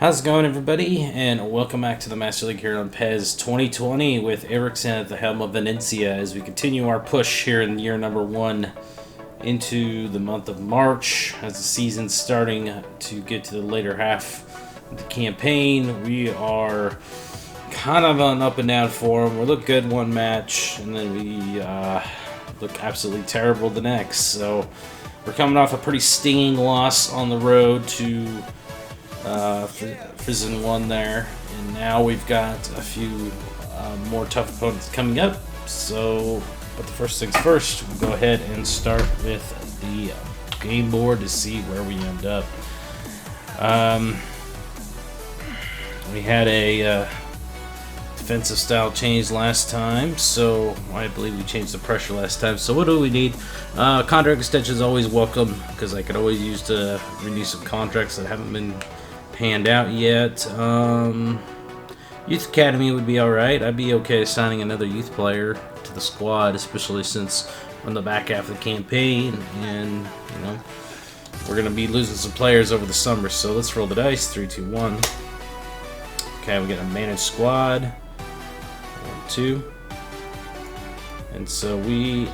How's it going, everybody? And welcome back to the Master League here on PES 2020 with Ericsson at the helm of Valencia as we continue our push here in year number 1 into the month of March as the season's starting to get to the later half of the campaign. We are kind of on up and down form. We look good one match and then we look absolutely terrible the next. So we're coming off a pretty stinging loss on the road to Prison 1 there, and now we've got a few more tough opponents coming up. So, but the first things first, we'll go ahead and start with the game board to see where we end up. We had a defensive style change last time, so I believe we changed the pressure last time. So what do we need? Contract extension is always welcome because I could always use to renew some contracts that haven't been panned out yet. Youth Academy would be alright. I'd be okay signing another youth player to the squad, especially since we're in the back half of the campaign and, you know, we're going to be losing some players over the summer. So let's roll the dice. 3, 2, 1. Okay, we got a managed squad. 1, 2. And so we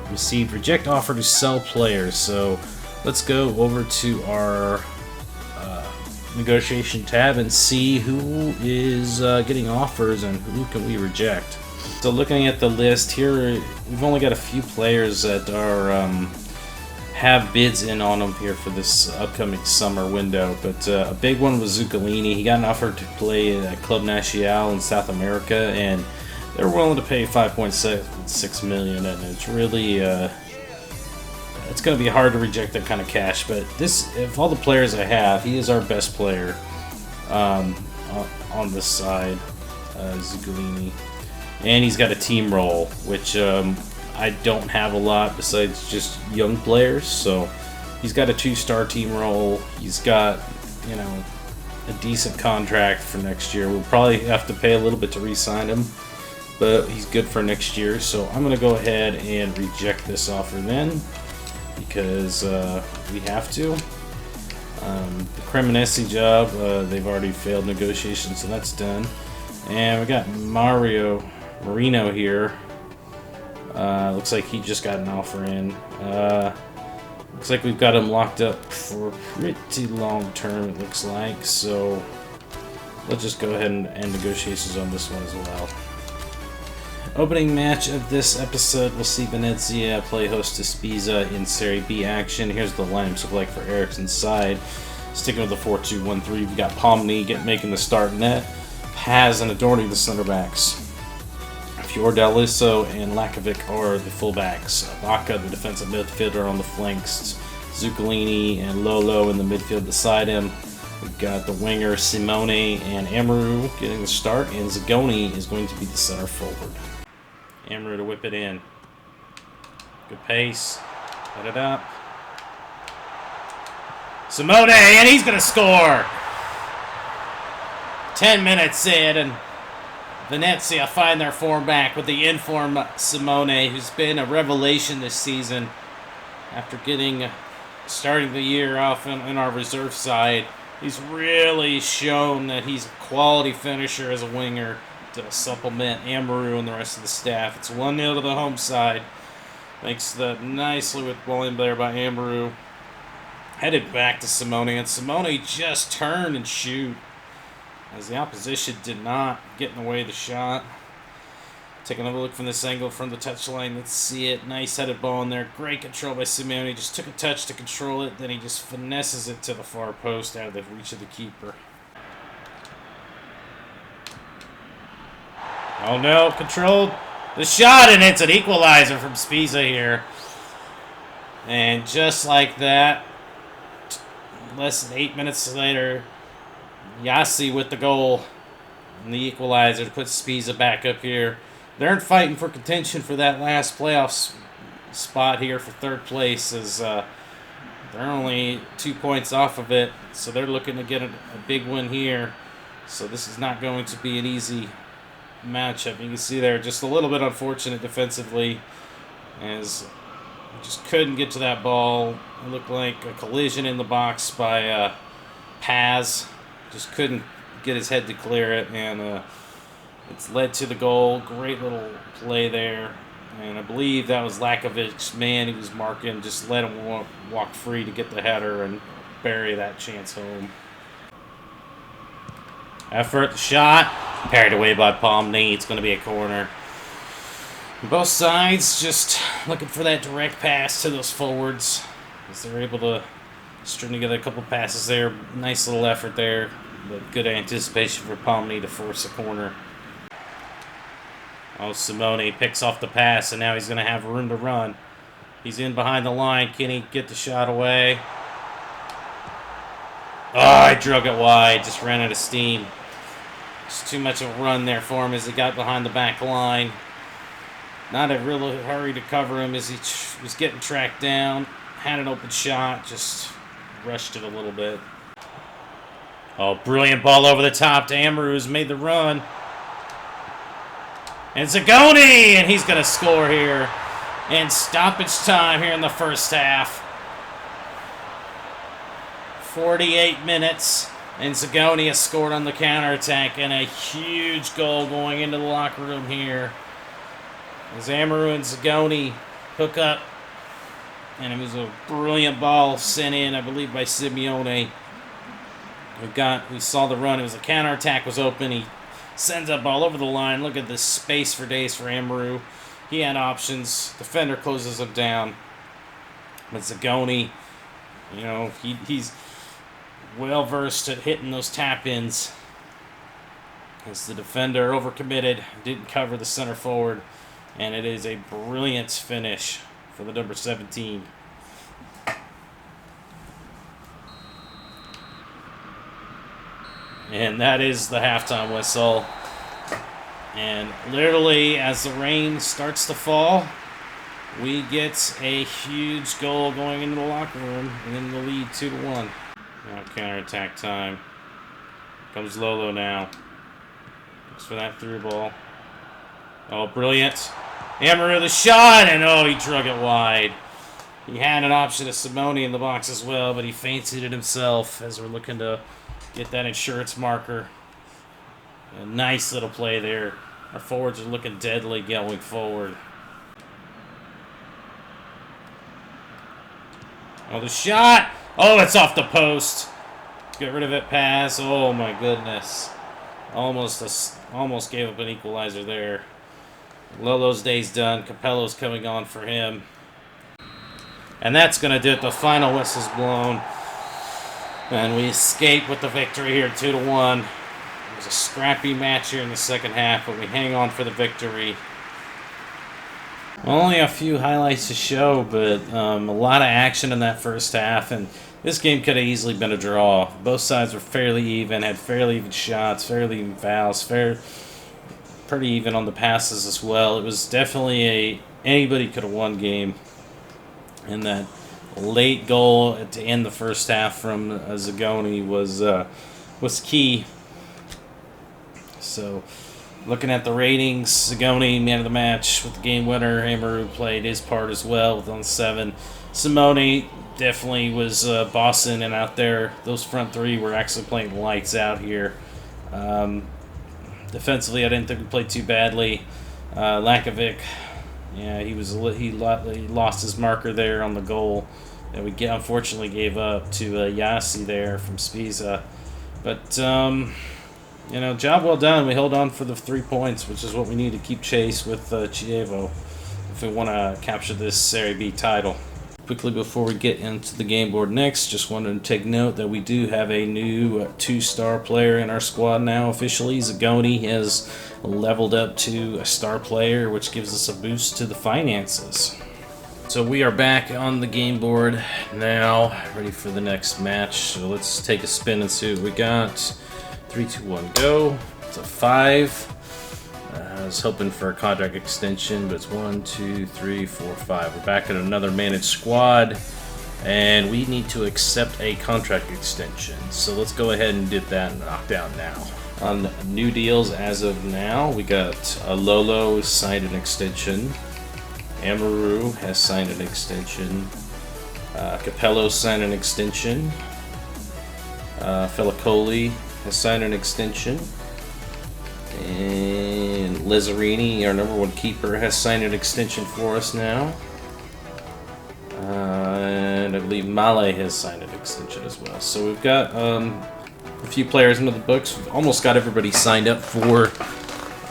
received reject offer to sell players. So let's go over to our negotiation tab and see who is getting offers and who can we reject. So looking at the list here, we've only got a few players that are have bids in on them here for this upcoming summer window, but a big one was Zuccolini. He got an offer to play at Club Nacional in South America, and they're willing to pay 5.6 million, and it's really it's going to be hard to reject that kind of cash. But this, of all the players I have, he is our best player on this side, Zuccolini. And he's got a team role, which I don't have a lot besides just young players. So he's got a 2-star team role. He's got, you know, a decent contract for next year. We'll probably have to pay a little bit to re-sign him, but he's good for next year. So I'm going to go ahead and reject this offer then, because we have to. The Cremonese job, they've already failed negotiations, so that's done. And we got Marino here. Looks like he just got an offer in. Looks like we've got him locked up for pretty long term, it looks like. So let's just go ahead and end negotiations on this one as well. Opening match of this episode, we'll see Venezia play host to Spiza in Serie B action. Here's the lineups look like for Ericsson's side. Sticking with the 4-2-1-3, we've got Pomni making the start net, Paz and Adorni the center backs. Fiordaliso and Lakovic are the fullbacks. Vaca, the defensive midfielder, on the flanks. Zuccolini and Lolo in the midfield beside him. We've got the winger Simone and Amaru getting the start, and Zagoni is going to be the center forward. Amaru to whip it in. Good pace. Let it up. Simone, and he's going to score! 10 minutes in, and Venezia find their form back with the in-form Simone, who's been a revelation this season after starting the year off in our reserve side. He's really shown that he's a quality finisher as a winger to supplement Amaru and the rest of the staff. It's 1-0 to the home side. Makes that nicely with ball in there by Amaru. Headed back to Simone, and Simone just turned and shoot as the opposition did not get in the way of the shot. Take another look from this angle from the touchline. Let's see it. Nice headed ball in there. Great control by Simone. Just took a touch to control it. Then he just finesses it to the far post out of the reach of the keeper. Oh no, controlled the shot, and it's an equalizer from Spiza here. And just like that, less than 8 minutes later, Yassi with the goal and the equalizer to put Spiza back up here. They're fighting for contention for that last playoff spot here for third place, as they're only 2 points off of it. So they're looking to get a big win here. So this is not going to be an easy matchup. You can see there just a little bit unfortunate defensively, as just couldn't get to that ball. It looked like a collision in the box by Paz. just couldn't get his head to clear it, and it's led to the goal. Great little play there. And I believe that was Lakovic's man he was marking. Just let him walk free to get the header and bury that chance home. Effort, shot, parried away by Pomni. It's going to be a corner. Both sides just looking for that direct pass to those forwards, as they're able to string together a couple passes there. Nice little effort there, but good anticipation for Pomni to force a corner. Oh, Simone picks off the pass, and now he's going to have room to run. He's in behind the line. Can he get the shot away? Oh, I drug it wide. Just ran out of steam. Just too much of a run there for him as he got behind the back line. Not a real hurry to cover him as he was getting tracked down. Had an open shot. Just rushed it a little bit. Oh, brilliant ball over the top to Amaru, who's made the run. And Zagoni, and he's going to score here in stoppage time here in the first half. 48 minutes, and Zagoni has scored on the counterattack, and a huge goal going into the locker room here. As Amaru and Zagoni hook up, and it was a brilliant ball sent in, I believe, by Simeone. We saw the run. It was a counterattack was open. He sends that ball over the line. Look at this space for days for Amaru. He had options. Defender closes him down. But Zagoni, you know, he's well versed at hitting those tap-ins. As the defender overcommitted, didn't cover the center forward. And it is a brilliant finish for the number 17. And that is the halftime whistle. And literally, as the rain starts to fall, we get a huge goal going into the locker room, and then the lead 2-1. Now counterattack time. Comes Lolo now. Looks for that through ball. Oh, brilliant. Amaru the shot, and oh, he drug it wide. He had an option of Simone in the box as well, but he fancied it himself as we're looking to get that insurance marker. A nice little play there. Our forwards are looking deadly going forward. Oh, the shot! Oh, it's off the post. Get rid of it, pass. Oh, my goodness. Almost gave up an equalizer there. Lolo's day's done. Capello's coming on for him. And that's going to do it. The final whistle's blown. And we escape with the victory here, 2-1. It was a scrappy match here in the second half, but we hang on for the victory. Only a few highlights to show, but a lot of action in that first half, and this game could have easily been a draw. Both sides were fairly even, had fairly even shots, fairly even fouls, pretty even on the passes as well. It was definitely anybody could have won game. And that late goal to end the first half from Zagoni was key. So, looking at the ratings, Zagoni, man of the match with the game winner. Amaru played his part as well with on 7. Simone definitely was bossing and out there. Those front three were actually playing lights out here. Defensively, I didn't think we played too badly. Lakovic, yeah, he lost his marker there on the goal that we unfortunately gave up to Yassi there from Spiza. But you know, job well done. We held on for the 3 points, which is what we need to keep chase with Chievo if we want to capture this Serie B title. Quickly before we get into the game board next, just wanted to take note that we do have a new 2-star player in our squad now officially. Zagoni has leveled up to a star player, which gives us a boost to the finances. So we are back on the game board now, ready for the next match. So let's take a spin and see what we got. 3, 2, 1, go. It's a 5. I was hoping for a contract extension, but it's 1, 2, 3, 4, 5. We're back in another managed squad, and we need to accept a contract extension. So let's go ahead and get that knocked out now. On new deals as of now, we got Lolo signed an extension. Amaru has signed an extension. Capello signed an extension. Felicoli has signed an extension. And Lazzarini, our #1 keeper, has signed an extension for us now. And I believe Male has signed an extension as well. So we've got a few players into the books. We've almost got everybody signed up for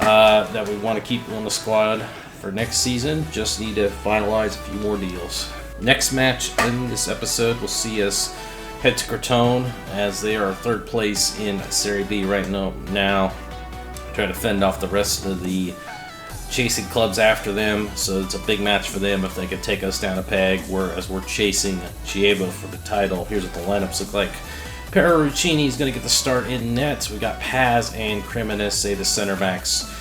that we want to keep on the squad for next season. Just need to finalize a few more deals. Next match in this episode will see us head to Crotone, as they are 3rd place in Serie B right now. Try to fend off the rest of the chasing clubs after them, so it's a big match for them if they could take us down a peg, whereas we're chasing Chiebo for the title. Here's what the lineups look like. Perruccini is going to get the start in net. We got Paz and Cremonese, the center backs.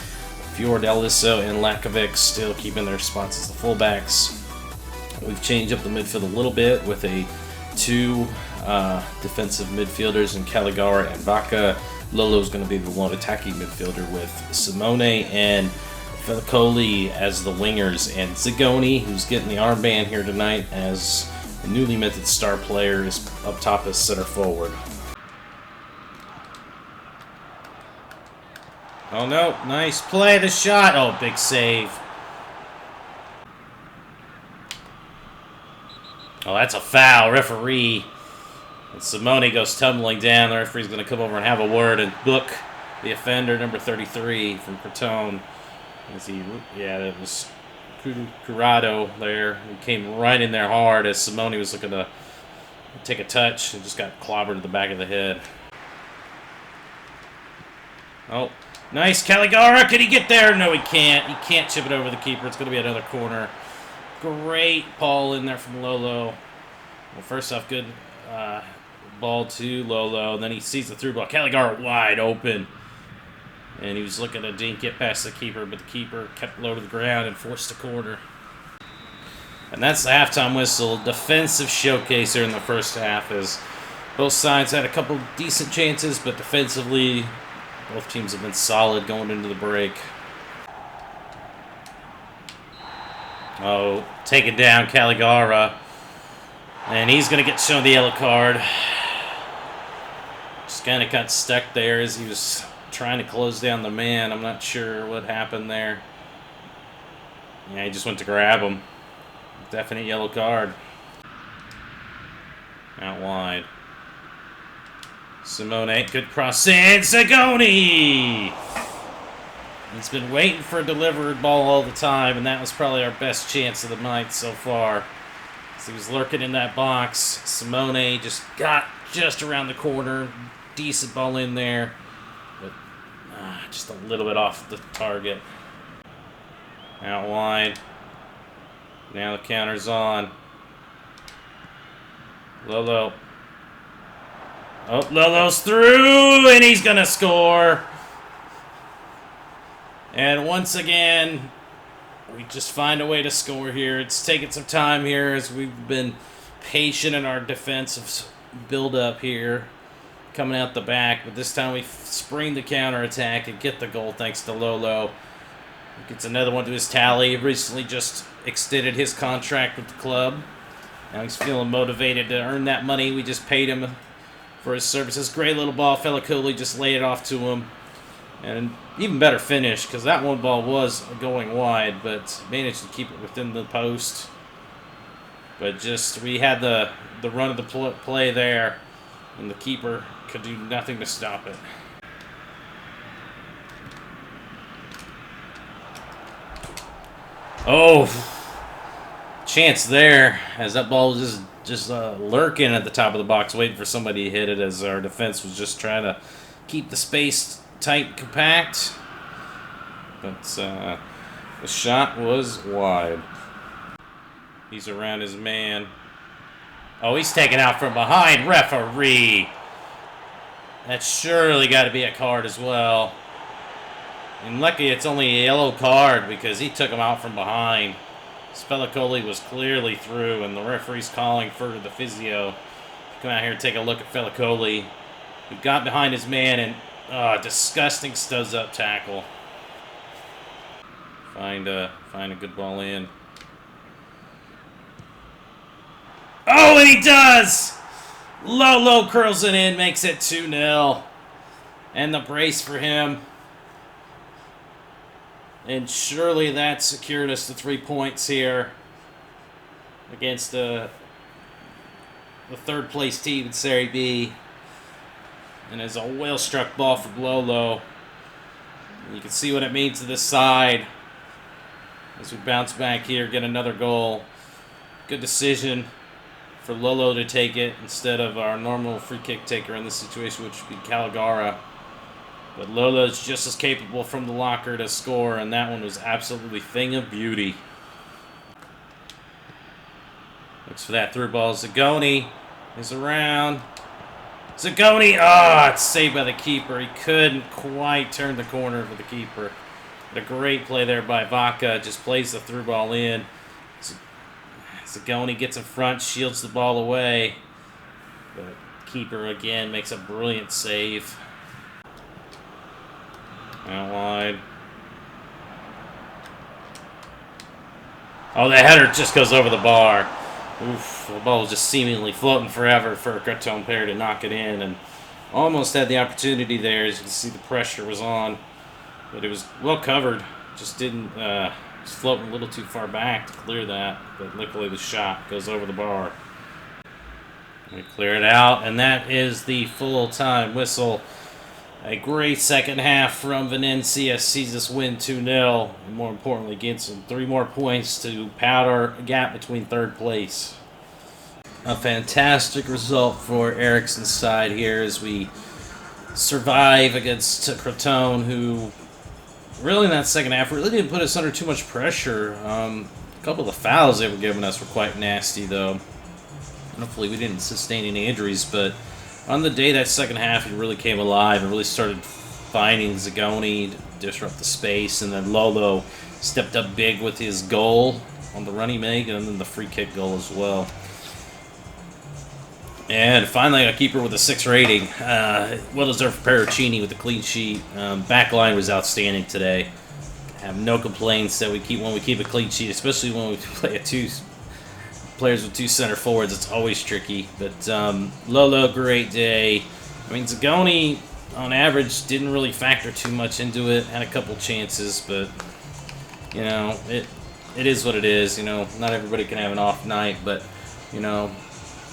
Fiordaliso and Lakovic still keeping their spots as the fullbacks. We've changed up the midfield a little bit with two defensive midfielders in Caligari and Vaca. Lolo's going to be the one attacking midfielder with Simone and Felicoli as the wingers, and Zigoni, who's getting the armband here tonight as the newly minted star player, is up top as center forward. Oh no, nice play, the shot. Oh, big save. Oh, that's a foul, referee. And Simone goes tumbling down. The referee's going to come over and have a word and book the offender, number 33 from Crotone. That was Curado there. He came right in there hard as Simone was looking to take a touch and just got clobbered to the back of the head. Oh, nice. Caligari, can he get there? No, he can't. He can't chip it over the keeper. It's going to be another corner. Great ball in there from Lolo. Well, first off, good ball to Lolo. And then he sees the through ball. Caligari wide open. And he was looking to dink it past the keeper, but the keeper kept low to the ground and forced a corner. And that's the halftime whistle. Defensive showcase here in the first half, as both sides had a couple decent chances, but defensively, both teams have been solid going into the break. Oh, taken down Caligari. And he's going to get shown the yellow card. Just kind of got stuck there as he was trying to close down the man. I'm not sure what happened there. Yeah, he just went to grab him. Definite yellow card. Out wide. Simone, good cross in. Zagoni! He's been waiting for a delivered ball all the time, and that was probably our best chance of the night so far. So he was lurking in that box. Simone just got just around the corner. Decent ball in there. But just a little bit off the target. Out wide. Now the counter's on. Lolo. Oh, Lolo's through, and he's going to score. And once again, we just find a way to score here. It's taken some time here as we've been patient in our defensive build-up here, coming out the back. But this time we spring the counterattack and get the goal thanks to Lolo. He gets another one to his tally. He recently just extended his contract with the club. Now he's feeling motivated to earn that money. We just paid him for his services. Great little ball. Felicoli just laid it off to him. And even better finish, because that one ball was going wide, but managed to keep it within the post. But just, we had the run of the play there, and the keeper could do nothing to stop it. Oh, chance there, as that ball was just lurking at the top of the box, waiting for somebody to hit it, as our defense was just trying to keep the space tight, compact. But the shot was wide. He's around his man. Oh, he's taken out from behind. Referee. That's surely got to be a card as well. And lucky it's only a yellow card because he took him out from behind. Felicoli was clearly through, and the referee's calling for the physio. Come out here and take a look at Felicoli, who got behind his man, and disgusting studs up tackle. Find a good ball in. Oh, and he does! Lolo curls it in, makes it 2-0. And the brace for him. And surely that secured us the 3 points here against the third place team in Serie B. And as a well-struck ball from Lolo. You can see what it means to this side. As we bounce back here, get another goal. Good decision for Lolo to take it instead of our normal free kick taker in this situation, which would be Caligara. But Lolo's just as capable from the locker to score, and that one was absolutely thing of beauty. Looks for that through ball. Zagoni is around. Zagoni, it's saved by the keeper. He couldn't quite turn the corner for the keeper. But a great play there by Vaca. Just plays the through ball in. Zagoni gets in front, shields the ball away. But keeper again makes a brilliant save. Out wide. Oh, the header just goes over the bar. Oof, the ball was just seemingly floating forever for a Creton player to knock it in, and almost had the opportunity there. As you can see, the pressure was on, but it was well covered. Just didn't, was floating a little too far back to clear that, but luckily the shot goes over the bar. We clear it out, and that is the full-time whistle. A great second half from Valencia sees us win 2-0. And more importantly, gets some 3 more points to pad our gap between third place. A fantastic result for Ericsson's side here as we survive against Creton, who really in that second half really didn't put us under too much pressure. A couple of the fouls they were giving us were quite nasty, though. And hopefully we didn't sustain any injuries, but on the day that second half, he really came alive and really started finding Zagoni to disrupt the space. And then Lolo stepped up big with his goal on the run he made, and then the free kick goal as well. And finally, a keeper with a 6 rating. Well deserved for Perricini with a clean sheet. Back line was outstanding today. I have no complaints that when we keep a clean sheet, especially when we play players with 2 center forwards. It's always tricky. But Lolo, great day. I mean, Zagoni, on average, didn't really factor too much into it. Had a couple chances, but, you know, it is what it is. You know, not everybody can have an off night, but, you know,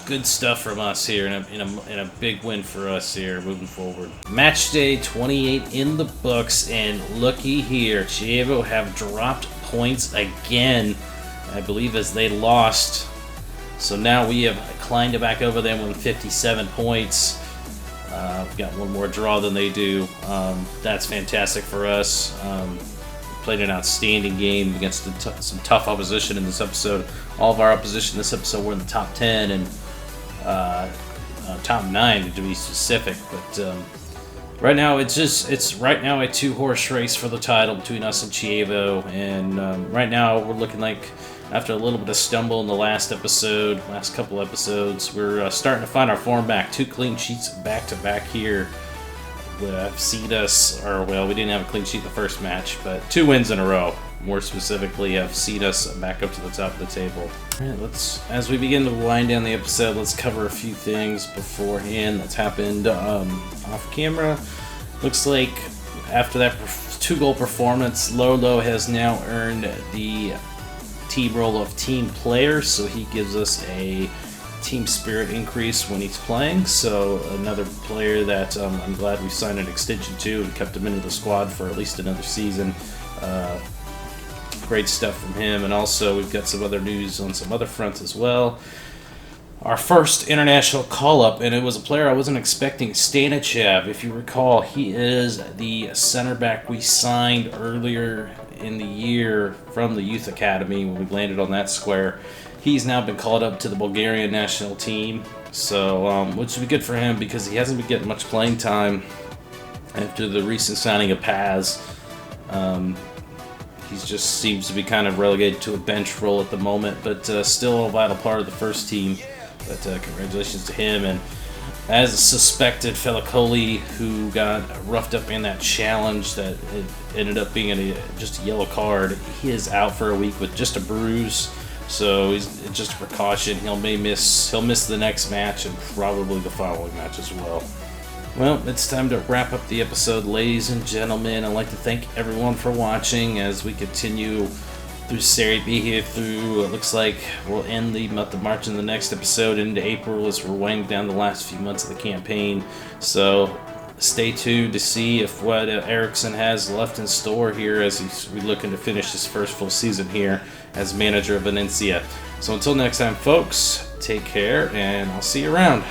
good stuff from us here, in a big win for us here moving forward. Match day 28 in the books, and looky here, Chievo have dropped points again, I believe, as they lost. So now we have climbed back over them with 57 points. We've got one more draw than they do. That's fantastic for us. Played an outstanding game against some tough opposition in this episode. All of our opposition in this episode were in the top 10 and top 9 to be specific. But right now it's right now a 2-horse race for the title between us and Chievo. And right now we're looking like, after a little bit of stumble in the last couple episodes, we're starting to find our form back. 2 clean sheets back to back here. Have seen us, or well, we didn't have a clean sheet in the first match, but 2 wins in a row, more specifically, have seen us back up to the top of the table. All right, as we begin to wind down the episode, let's cover a few things beforehand that's happened off camera. Looks like after that 2-goal performance, Lolo has now earned the team role of team player, so he gives us a team spirit increase when he's playing. So another player that I'm glad we signed an extension to and kept him into the squad for at least another season. Great stuff from him. And also we've got some other news on some other fronts as well. Our first international call-up, and it was a player I wasn't expecting, Stanichev. If you recall, he is the center back we signed earlier in the year from the youth academy when we landed on that square. He's now been called up to the Bulgarian national team, so which would be good for him because he hasn't been getting much playing time after the recent signing of PES. He just seems to be kind of relegated to a bench role at the moment, but still a vital part of the first team. But congratulations to him. And as suspected, Felicoli, who got roughed up in that challenge that it ended up being just a yellow card, he is out for a week with just a bruise. So he's just a precaution. He'll miss the next match and probably the following match as well. Well, it's time to wrap up the episode, ladies and gentlemen. I'd like to thank everyone for watching as we continue through Serie B here through, it looks like we'll end the month of March in the next episode into April as we're winding down the last few months of the campaign. So stay tuned to see if what Eriksson has left in store here as he's looking to finish his first full season here as manager of Valencia. So until next time, folks, take care, and I'll see you around.